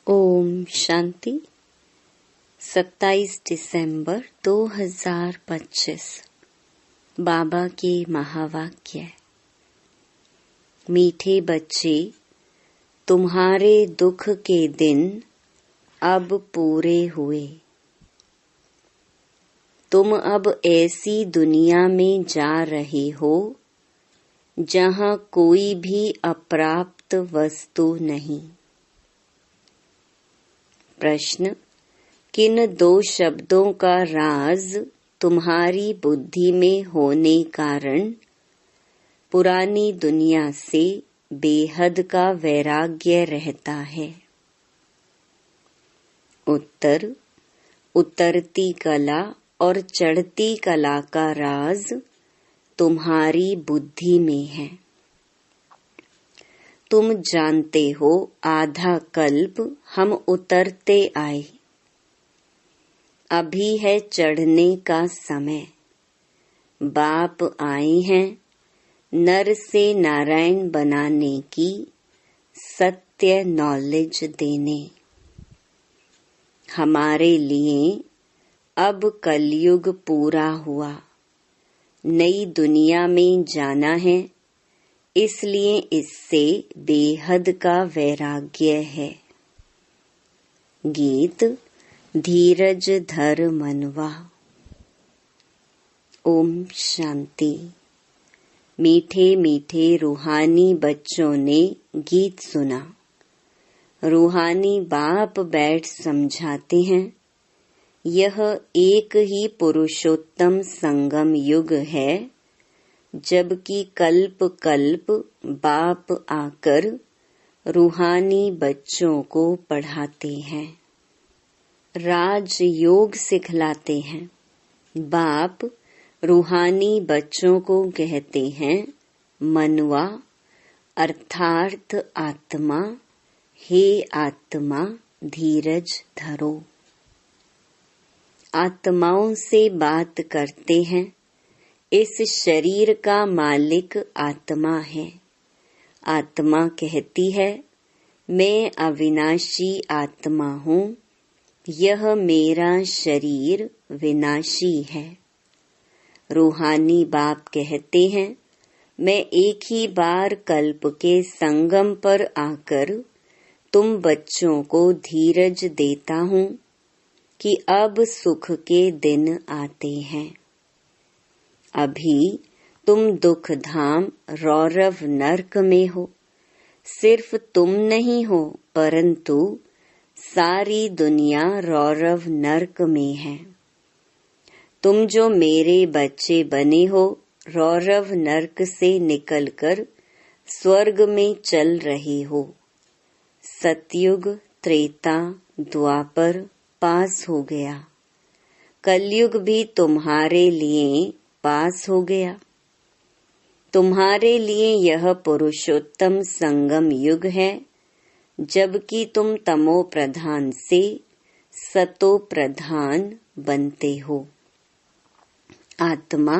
ओम शांति। 27 दिसंबर 2025 बाबा के महावाक्य। मीठे बच्चे, तुम्हारे दुख के दिन अब पूरे हुए। तुम अब ऐसी दुनिया में जा रहे हो जहां कोई भी अप्राप्त वस्तु नहीं। प्रश्न: किन दो शब्दों का राज तुम्हारी बुद्धि में होने कारण पुरानी दुनिया से बेहद का वैराग्य रहता है? उत्तर: उतरती कला और चढ़ती कला का राज तुम्हारी बुद्धि में है। तुम जानते हो, आधा कल्प हम उतरते आए, अभी है चढ़ने का समय। बाप आए हैं नर से नारायण बनाने की सत्य नॉलेज देने। हमारे लिए अब कलयुग पूरा हुआ, नई दुनिया में जाना है, इसलिए इससे बेहद का वैराग्य है। गीत धीरज धर मनवा। ओम शांति। मीठे मीठे रूहानी बच्चों ने गीत सुना। रूहानी बाप बैठ समझाते हैं, यह एक ही पुरुषोत्तम संगम युग है, जबकि कल्प कल्प बाप आकर रूहानी बच्चों को पढ़ाते हैं, राज योग सिखलाते हैं। बाप रूहानी बच्चों को कहते हैं, मनवा अर्थात आत्मा, हे आत्मा धीरज धरो। आत्माओं से बात करते हैं। इस शरीर का मालिक आत्मा है। आत्मा कहती है, मैं अविनाशी आत्मा हूँ, यह मेरा शरीर विनाशी है। रूहानी बाप कहते हैं, मैं एक ही बार कल्प के संगम पर आकर तुम बच्चों को धीरज देता हूँ कि अब सुख के दिन आते हैं। अभी तुम दुख धाम रौरव नरक में हो। सिर्फ तुम नहीं हो, परंतु सारी दुनिया रौरव नरक में है। तुम जो मेरे बच्चे बने हो, रौरव नरक से निकलकर स्वर्ग में चल रहे हो। सतयुग, त्रेता, द्वापर पास हो गया। कलयुग भी तुम्हारे लिए पास हो गया। तुम्हारे लिए यह पुरुषोत्तम संगम युग है, जबकि तुम तमो प्रधान से सतो प्रधान बनते हो। आत्मा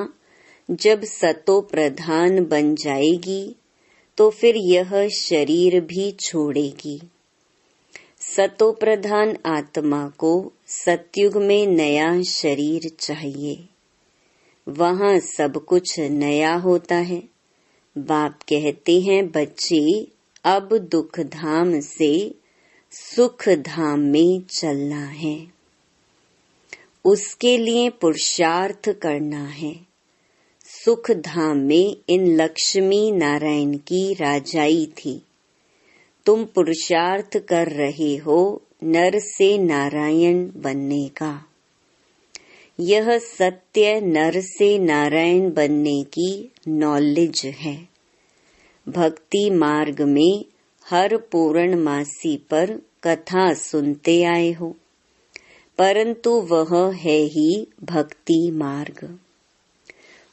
जब सतो प्रधान बन जाएगी तो फिर यह शरीर भी छोड़ेगी। सतो प्रधान आत्मा को सतयुग में नया शरीर चाहिए, वहाँ सब कुछ नया होता है। बाप कहते हैं, बच्चे अब दुख धाम से सुख धाम में चलना है, उसके लिए पुरुषार्थ करना है। सुख धाम में इन लक्ष्मी नारायण की राजाई थी। तुम पुरुषार्थ कर रहे हो नर से नारायण बनने का। यह सत्य नर से नारायण बनने की नॉलेज है। भक्ति मार्ग में हर पूर्णमासी पर कथा सुनते आए हो, परंतु वह है ही भक्ति मार्ग।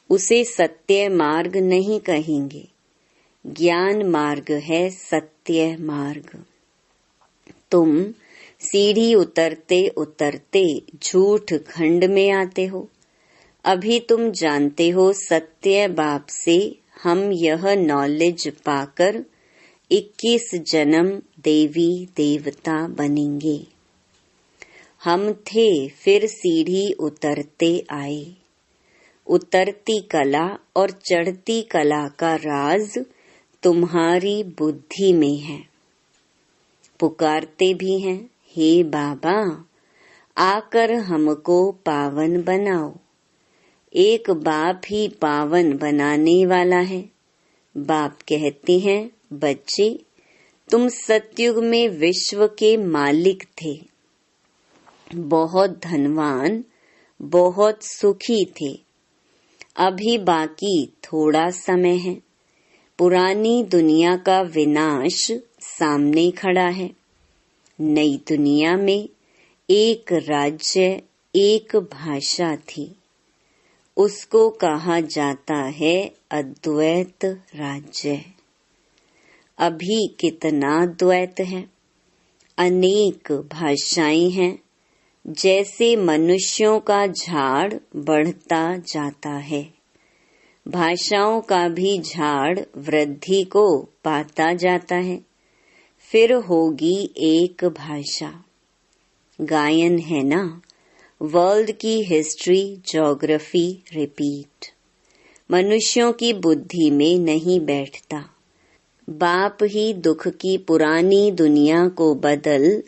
उसे सत्य मार्ग नहीं कहेंगे, ज्ञान मार्ग है सत्य मार्ग। तुम सीढ़ी उतरते उतरते झूठ खंड में आते हो। अभी तुम जानते हो, सत्य बाप से हम यह नॉलेज पाकर 21 जन्म देवी देवता बनेंगे। हम थे फिर सीढ़ी उतरते आए। उतरती कला और चढ़ती कला का राज तुम्हारी बुद्धि में है। पुकारते भी हैं, हे बाबा आकर हमको पावन बनाओ। एक बाप ही पावन बनाने वाला है। बाप कहते हैं, बच्चे तुम सतयुग में विश्व के मालिक थे, बहुत धनवान, बहुत सुखी थे। अभी बाकी थोड़ा समय है। पुरानी दुनिया का विनाश सामने खड़ा है। नई दुनिया में एक राज्य, एक भाषा थी। उसको कहा जाता है अद्वैत राज्य। अभी कितना द्वैत है, अनेक भाषाएं हैं। जैसे मनुष्यों का झाड़ बढ़ता जाता है, भाषाओं का भी झाड़ वृद्धि को पाता जाता है। फिर होगी एक भाषा। गायन है ना, वर्ल्ड की हिस्ट्री ज्योग्राफी रिपीट। मनुष्यों की बुद्धि में नहीं बैठता। बाप ही दुख की पुरानी दुनिया को बदल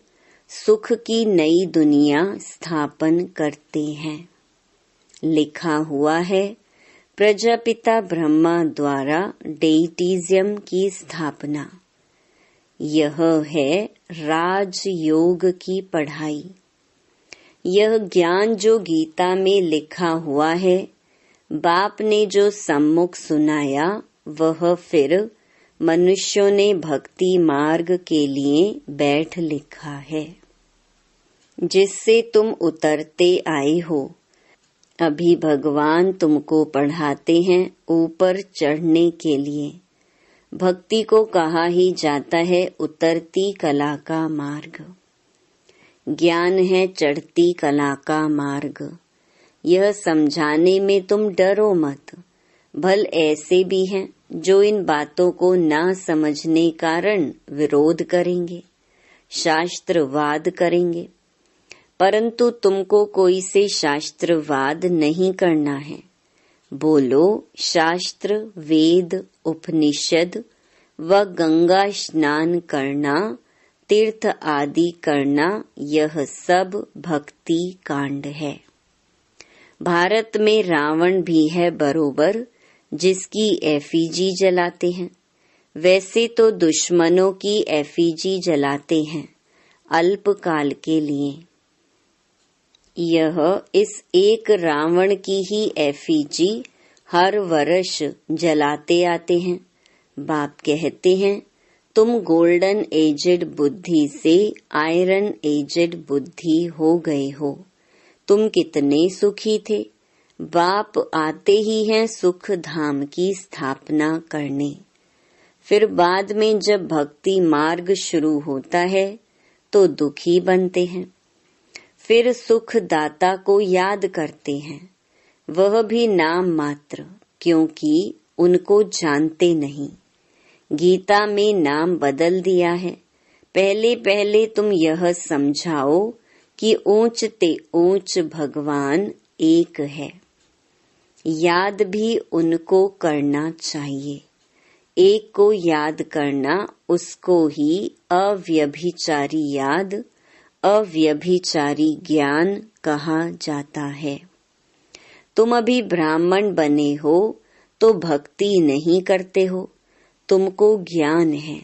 सुख की नई दुनिया स्थापन करते हैं। लिखा हुआ है, प्रजापिता ब्रह्मा द्वारा डेइटिज्म की स्थापना। यह है राजयोग की पढ़ाई। यह ज्ञान जो गीता में लिखा हुआ है, बाप ने जो सम्मुख सुनाया, वह फिर मनुष्यों ने भक्ति मार्ग के लिए बैठ लिखा है, जिससे तुम उतरते आए हो। अभी भगवान तुमको पढ़ाते हैं ऊपर चढ़ने के लिए। भक्ति को कहा ही जाता है उतरती कला का मार्ग। ज्ञान है चढ़ती कला का मार्ग। यह समझाने में तुम डरो मत। भल ऐसे भी हैं जो इन बातों को ना समझने कारण विरोध करेंगे, शास्त्रवाद करेंगे, परंतु तुमको कोई से शास्त्रवाद नहीं करना है। बोलो शास्त्र, वेद, उपनिषद व गंगा स्नान करना, तीर्थ आदि करना, यह सब भक्ति कांड है। भारत में रावण भी है बरोबर, जिसकी एफिजी जलाते हैं। वैसे तो दुश्मनों की एफिजी जलाते हैं अल्पकाल के लिए। यह इस एक रावण की ही एफिजी हर वर्ष जलाते आते हैं। बाप कहते हैं, तुम गोल्डन एजेड बुद्धि से आयरन एजेड बुद्धि हो गए हो। तुम कितने सुखी थे। बाप आते ही हैं सुख धाम की स्थापना करने। फिर बाद में जब भक्ति मार्ग शुरू होता है तो दुखी बनते हैं। फिर सुख दाता को याद करते हैं, वह भी नाम मात्र, क्योंकि उनको जानते नहीं। गीता में नाम बदल दिया है। पहले पहले तुम यह समझाओ कि ऊंच ते ऊंच भगवान एक है। याद भी उनको करना चाहिए। एक को याद करना, उसको ही अव्यभिचारी याद, अव्यभिचारी ज्ञान कहा जाता है। तुम अभी ब्राह्मण बने हो तो भक्ति नहीं करते हो, तुमको ज्ञान है।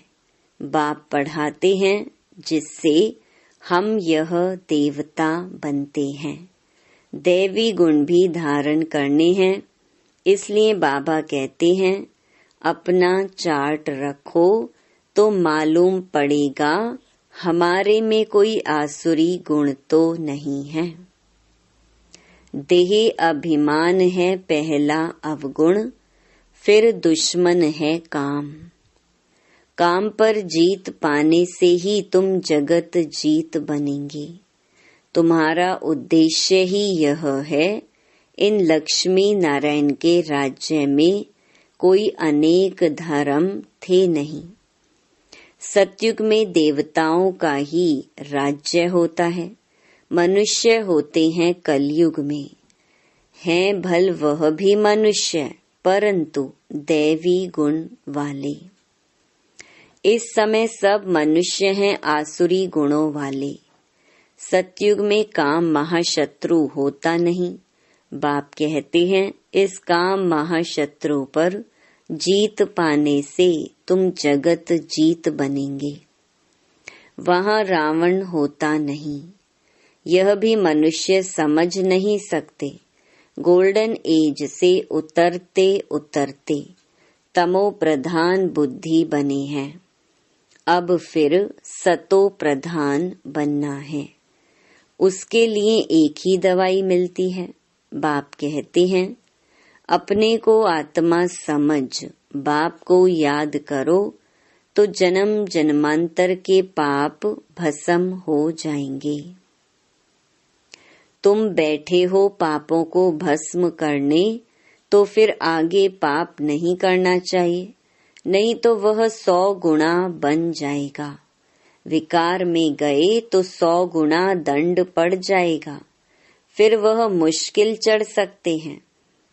बाप पढ़ाते हैं जिससे हम यह देवता बनते हैं। दैवी गुण भी धारण करने हैं। इसलिए बाबा कहते हैं, अपना चार्ट रखो तो मालूम पड़ेगा हमारे में कोई आसुरी गुण तो नहीं है। देह अभिमान है पहला अवगुण, फिर दुश्मन है काम। काम पर जीत पाने से ही तुम जगत जीत बनेंगे। तुम्हारा उद्देश्य ही यह है। इन लक्ष्मी नारायण के राज्य में कोई अनेक धर्म थे नहीं। सतयुग में देवताओं का ही राज्य होता है, मनुष्य होते हैं कलयुग में। हैं भल वह भी मनुष्य, परंतु दैवी गुण वाले। इस समय सब मनुष्य हैं आसुरी गुणों वाले। सतयुग में काम महाशत्रु होता नहीं। बाप कहते हैं इस काम महाशत्रु पर जीत पाने से तुम जगत जीत बनेंगे। वहाँ रावण होता नहीं। यह भी मनुष्य समझ नहीं सकते। गोल्डन एज से उतरते उतरते तमो प्रधान बुद्धि बने हैं। अब फिर सतो प्रधान बनना है। उसके लिए एक ही दवाई मिलती है। बाप कहते हैं अपने को आत्मा समझ बाप को याद करो तो जन्म जन्मांतर के पाप भस्म हो जाएंगे। तुम बैठे हो पापों को भस्म करने, तो फिर आगे पाप नहीं करना चाहिए, नहीं तो वह 100 गुना बन जाएगा। विकार में गए तो 100 गुना दंड पड़ जाएगा। फिर वह मुश्किल चढ़ सकते हैं।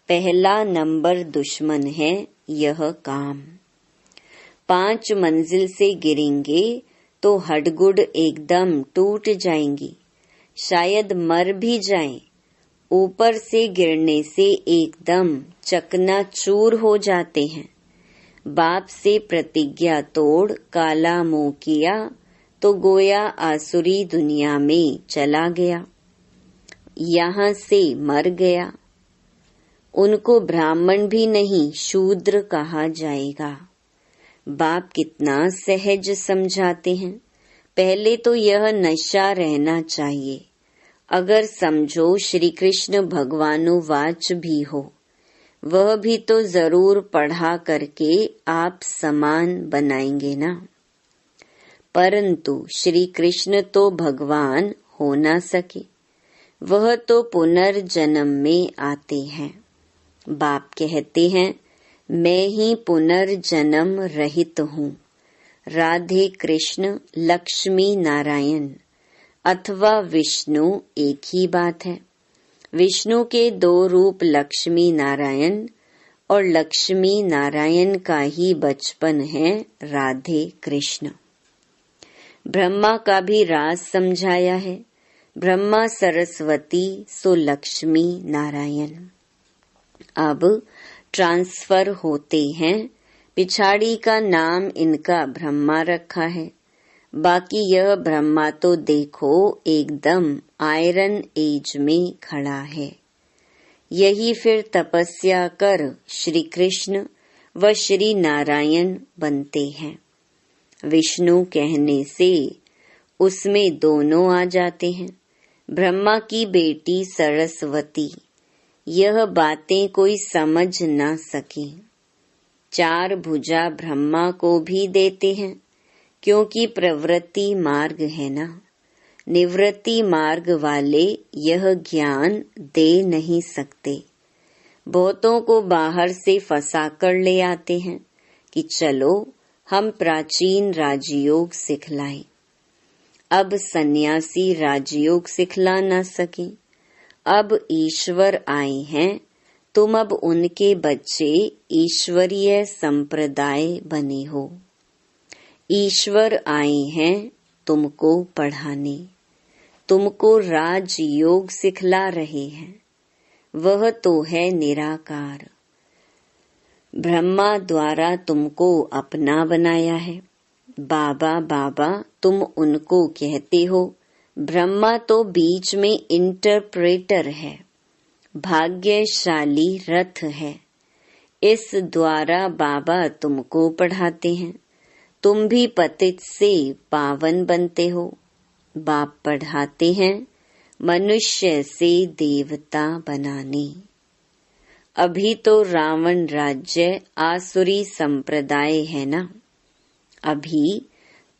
पहला नंबर दुश्मन है यह काम। 5 मंजिल से गिरेंगे तो हडगुड एकदम टूट जाएंगी, शायद मर भी जाएं। ऊपर से गिरने से एकदम चकनाचूर हो जाते हैं। बाप से प्रतिज्ञा तोड़ काला मुंह किया तो गोया आसुरी दुनिया में चला गया, यहाँ से मर गया। उनको ब्राह्मण भी नहीं शूद्र कहा जाएगा। बाप कितना सहज समझाते हैं। पहले तो यह नशा रहना चाहिए। अगर समझो श्री कृष्ण भगवानुवाच भी हो, वह भी तो जरूर पढ़ा करके आप समान बनाएंगे ना। परंतु श्री कृष्ण तो भगवान हो ना सके, वह तो पुनर्जन्म में आते हैं। बाप कहते हैं मैं ही पुनर्जन्म रहित हूँ। राधे कृष्ण लक्ष्मी नारायण अथवा विष्णु एक ही बात है। विष्णु के 2 रूप लक्ष्मी नारायण और लक्ष्मी नारायण का ही बचपन है राधे कृष्ण। ब्रह्मा का भी राज समझाया है। ब्रह्मा सरस्वती सो लक्ष्मी नारायण। अब ट्रांसफर होते हैं। पिछाड़ी का नाम इनका ब्रह्मा रखा है। बाकी यह ब्रह्मा तो देखो एकदम आयरन एज में खड़ा है। यही फिर तपस्या कर श्री कृष्ण व श्री नारायण बनते हैं। विष्णु कहने से उसमें दोनों आ जाते हैं। ब्रह्मा की बेटी सरस्वती। यह बातें कोई समझ ना सके। 4 भुजा ब्रह्मा को भी देते हैं, क्योंकि प्रवृत्ति मार्ग है ना। निवृत्ति मार्ग वाले यह ज्ञान दे नहीं सकते। बहुतों को बाहर से फंसा कर ले आते हैं कि चलो हम प्राचीन राजयोग सिखलाएं। अब सन्यासी राजयोग सिखला ना सके। अब ईश्वर आए हैं, तुम अब उनके बच्चे ईश्वरीय संप्रदाय बने हो। ईश्वर आए हैं तुमको पढ़ाने, तुमको राजयोग सिखला रहे हैं। वह तो है निराकार। ब्रह्मा द्वारा तुमको अपना बनाया है। बाबा बाबा तुम उनको कहते हो। ब्रह्मा तो बीच में इंटरप्रेटर है, भाग्यशाली रथ है। इस द्वारा बाबा तुमको पढ़ाते हैं। तुम भी पतित से पावन बनते हो। बाप पढ़ाते हैं मनुष्य से देवता बनाने। अभी तो रावण राज्य आसुरी संप्रदाय है ना। अभी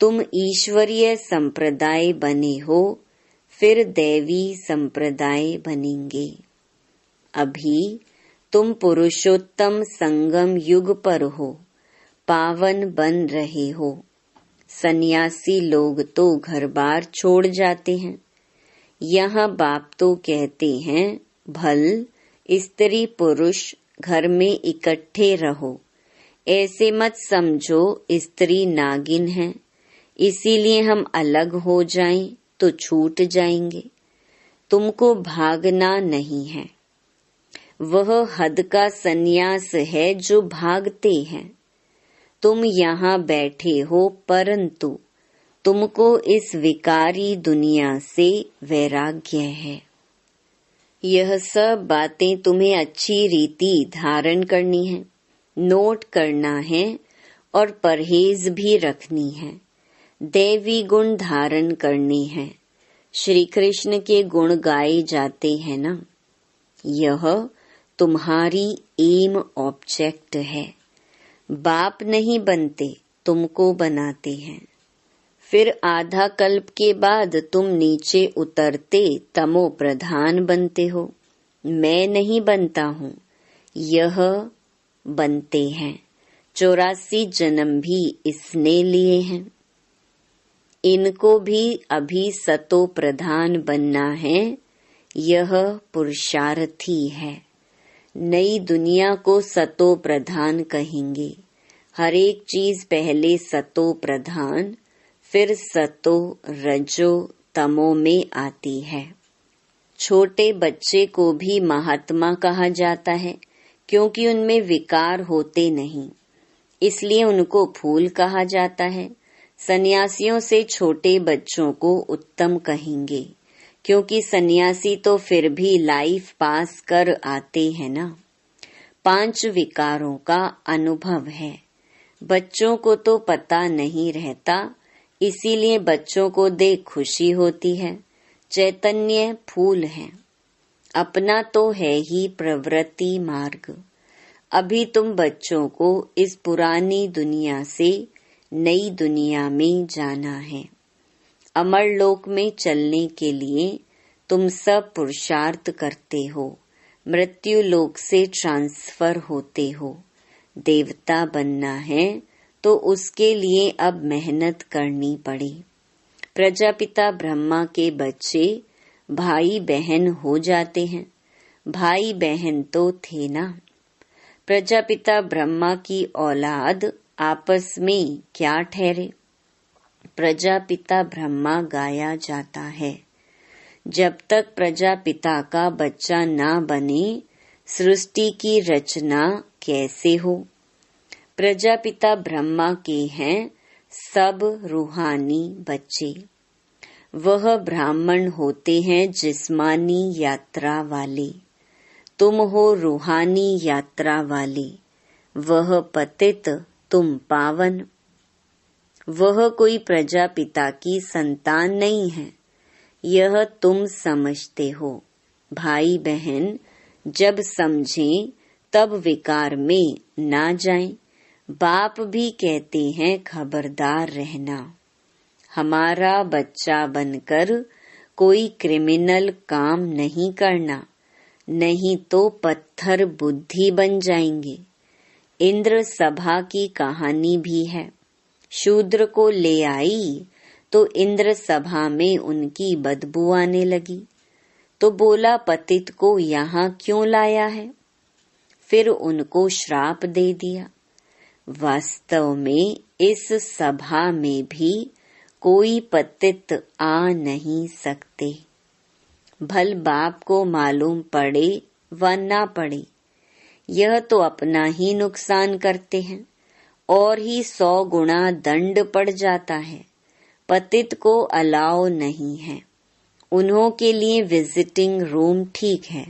तुम ईश्वरीय संप्रदाय बने हो, फिर दैवी संप्रदाय बनेंगे। अभी तुम पुरुषोत्तम संगम युग पर हो, पावन बन रहे हो। सन्यासी लोग तो घर बार छोड़ जाते हैं। यहाँ बाप तो कहते हैं, भल स्त्री पुरुष घर में इकट्ठे रहो। ऐसे मत समझो स्त्री नागिन है, इसीलिए हम अलग हो जाएं तो छूट जाएंगे। तुमको भागना नहीं है। वह हद का सन्यास है जो भागते हैं। तुम यहाँ बैठे हो, परंतु तुमको इस विकारी दुनिया से वैराग्य है। यह सब बातें तुम्हें अच्छी रीति धारण करनी है, नोट करना है और परहेज भी रखनी है। दैवी गुण धारण करनी है। श्री कृष्ण के गुण गाए जाते हैं ना। यह तुम्हारी एम ऑब्जेक्ट है। बाप नहीं बनते, तुमको बनाते हैं। फिर आधा कल्प के बाद तुम नीचे उतरते तमो प्रधान बनते हो। मैं नहीं बनता हूँ, यह बनते हैं। 84 जन्म भी इसने लिए हैं। इनको भी अभी सतो प्रधान बनना है। यह पुरुषार्थी है। नई दुनिया को सतो प्रधान कहेंगे। हर एक चीज पहले सतो प्रधान, फिर सतो रजो तमो में आती है। छोटे बच्चे को भी महात्मा कहा जाता है, क्योंकि उनमें विकार होते नहीं, इसलिए उनको फूल कहा जाता है। सन्यासियों से छोटे बच्चों को उत्तम कहेंगे, क्योंकि सन्यासी तो फिर भी लाइफ पास कर आते हैं ना। 5 विकारों का अनुभव है। बच्चों को तो पता नहीं रहता, इसीलिए बच्चों को देख खुशी होती है। चैतन्य फूल है। अपना तो है ही प्रवृत्ति मार्ग। अभी तुम बच्चों को इस पुरानी दुनिया से नई दुनिया में जाना है। अमर लोक में चलने के लिए तुम सब पुरुषार्थ करते हो। मृत्यु लोक से ट्रांसफर होते हो। देवता बनना है तो उसके लिए अब मेहनत करनी पड़ी। प्रजापिता ब्रह्मा के बच्चे भाई बहन हो जाते हैं। भाई बहन तो थे ना। प्रजापिता ब्रह्मा की औलाद आपस में क्या ठहरे। प्रजापिता ब्रह्मा गाया जाता है। जब तक प्रजापिता का बच्चा ना बने, सृष्टि की रचना कैसे हो। प्रजापिता ब्रह्मा के हैं सब रूहानी बच्चे। वह ब्राह्मण होते हैं जिस्मानी यात्रा वाले। तुम हो रूहानी यात्रा वाले। वह पतित, तुम पावन। वह कोई प्रजापिता की संतान नहीं है, यह तुम समझते हो। भाई बहन जब समझें तब विकार में ना जाएं। बाप भी कहते हैं खबरदार रहना। हमारा बच्चा बनकर कोई क्रिमिनल काम नहीं करना, नहीं तो पत्थर बुद्धि बन जाएंगे। इंद्र सभा की कहानी भी है। शूद्र को ले आई तो इंद्र सभा में उनकी बदबू आने लगी, तो बोला पतित को यहाँ क्यों लाया है। फिर उनको श्राप दे दिया। वास्तव में इस सभा में भी कोई पतित आ नहीं सकते। भल बाप को मालूम पड़े व ना पड़े, यह तो अपना ही नुकसान करते हैं और ही 100 गुना दंड पड़ जाता है। पतित को अलाउ नहीं है। उन्हों के लिए विजिटिंग रूम ठीक है।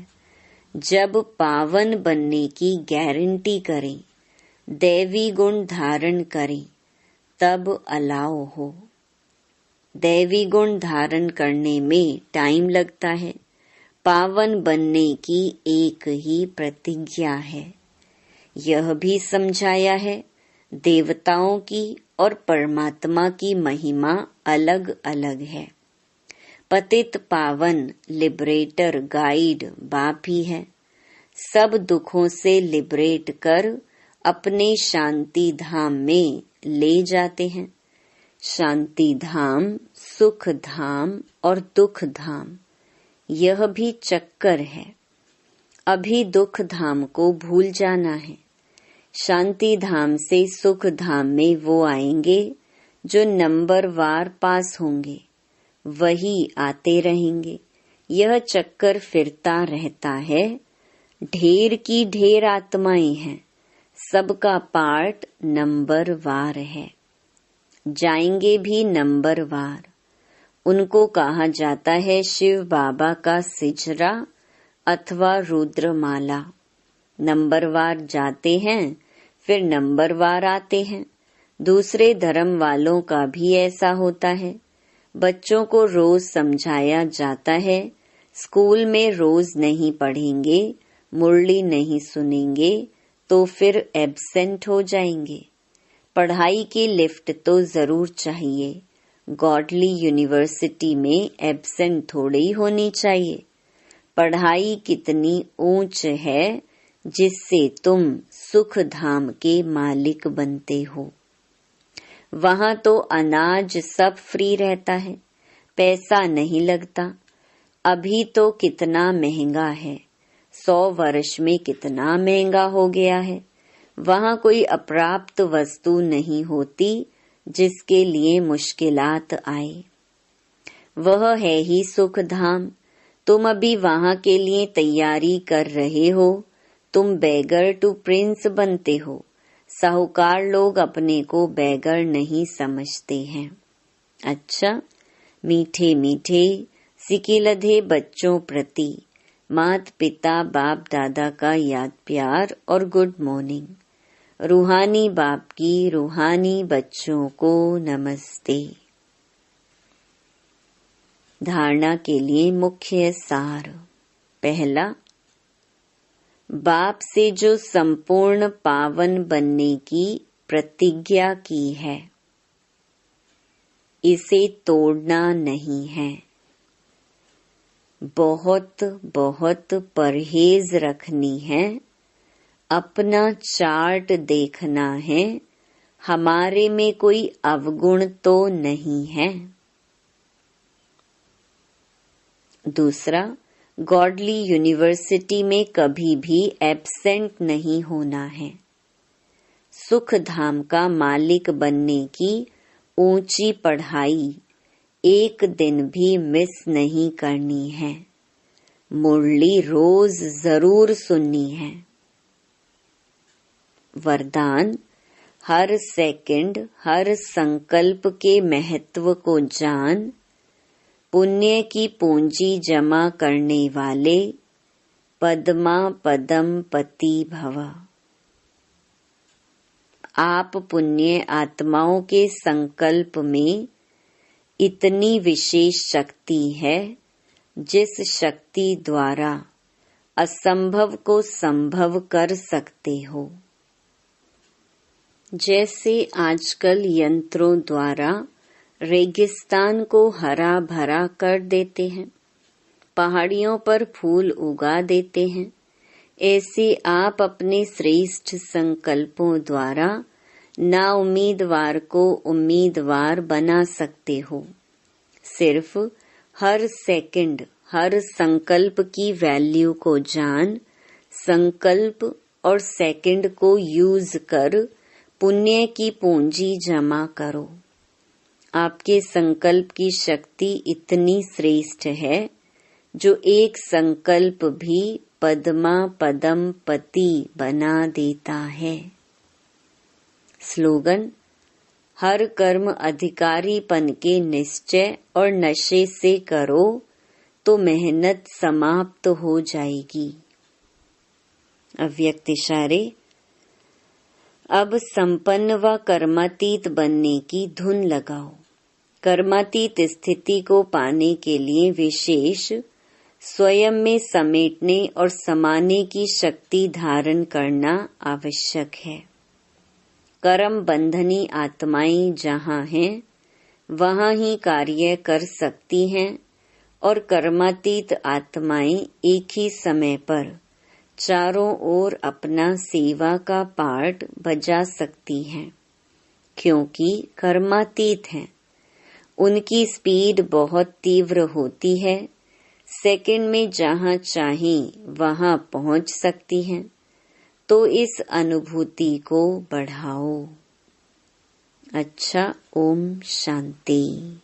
जब पावन बनने की गारंटी करें, दैवी गुण धारण करें, तब अलाउ हो। दैवी गुण धारण करने में टाइम लगता है। पावन बनने की एक ही प्रतिज्ञा है। यह भी समझाया है, देवताओं की और परमात्मा की महिमा अलग अलग है। पतित पावन लिबरेटर गाइड बाप ही है। सब दुखों से लिबरेट कर अपने शांति धाम में ले जाते हैं। शांति धाम, सुख धाम और दुख धाम, यह भी चक्कर है। अभी दुख धाम को भूल जाना है। शांति धाम से सुख धाम में वो आएंगे जो नंबरवार पास होंगे, वही आते रहेंगे। यह चक्कर फिरता रहता है। ढेर की ढेर आत्माएं हैं, सबका पार्ट नंबरवार है, जाएंगे भी नंबरवार। उनको कहा जाता है शिव बाबा का सिजरा अथवा रुद्रमाला। नंबरवार जाते हैं, फिर नंबरवार आते हैं। दूसरे धर्म वालों का भी ऐसा होता है। बच्चों को रोज समझाया जाता है, स्कूल में रोज नहीं पढ़ेंगे, मुरली नहीं सुनेंगे तो फिर एब्सेंट हो जाएंगे। पढ़ाई की लिफ्ट तो जरूर चाहिए। गॉडली यूनिवर्सिटी में एब्सेंट थोड़ी होनी चाहिए। पढ़ाई कितनी ऊंच है जिससे तुम सुख धाम के मालिक बनते हो। वहां तो अनाज सब फ्री रहता है, पैसा नहीं लगता। अभी तो कितना महंगा है, 100 वर्ष में कितना महंगा हो गया है। वहां कोई अप्राप्त वस्तु नहीं होती जिसके लिए मुश्किलात आए। वह है ही सुख धाम। तुम अभी वहां के लिए तैयारी कर रहे हो। तुम बेगर टू प्रिंस बनते हो। साहूकार लोग अपने को बेगर नहीं समझते हैं। अच्छा, मीठे मीठे सिकिलधे बच्चों प्रति मात पिता बाप दादा का याद प्यार और गुड मॉर्निंग। रूहानी बाप की रूहानी बच्चों को नमस्ते। धारणा के लिए मुख्य सार। पहला, बाप से जो संपूर्ण पावन बनने की प्रतिज्ञा की है, इसे तोड़ना नहीं है। बहुत बहुत परहेज रखनी है। अपना चार्ट देखना है, हमारे में कोई अवगुण तो नहीं है। दूसरा, गॉडली यूनिवर्सिटी में कभी भी एब्सेंट नहीं होना है। सुख धाम का मालिक बनने की ऊंची पढ़ाई एक दिन भी मिस नहीं करनी है। मुरली रोज जरूर सुननी है। वरदान, हर सेकंड हर संकल्प के महत्व को जान, पुण्य की पूंजी जमा करने वाले पद्मा पदम पति भव। आप पुण्य आत्माओं के संकल्प में इतनी विशेष शक्ति है जिस शक्ति द्वारा असंभव को संभव कर सकते हो। जैसे आजकल यंत्रों द्वारा रेगिस्तान को हरा भरा कर देते हैं, पहाड़ियों पर फूल उगा देते हैं, ऐसे आप अपने श्रेष्ठ संकल्पों द्वारा ना उम्मीदवार को उम्मीदवार बना सकते हो। सिर्फ हर सेकंड हर संकल्प की वैल्यू को जान, संकल्प और सेकंड को यूज कर पुण्य की पूंजी जमा करो। आपके संकल्प की शक्ति इतनी श्रेष्ठ है जो एक संकल्प भी पद्मा पदम पति बना देता है। स्लोगन, हर कर्म अधिकारीपन के निश्चय और नशे से करो तो मेहनत समाप्त हो जाएगी। अव्यक्त इशारे। अब संपन्न व कर्मातीत बनने की धुन लगाओ। कर्मातीत स्थिति को पाने के लिए विशेष स्वयं में समेटने और समाने की शक्ति धारण करना आवश्यक है। कर्म बंधनी आत्माएं जहाँ हैं, वहाँ ही कार्य कर सकती हैं और कर्मातीत आत्माएं एक ही समय पर चारों ओर अपना सेवा का पार्ट बजा सकती हैं। क्योंकि कर्मातीत हैं। उनकी स्पीड बहुत तीव्र होती है, सेकंड में जहाँ चाहें वहाँ पहुँच सकती हैं। तो इस अनुभूति को बढ़ाओ। अच्छा, ओम शांति।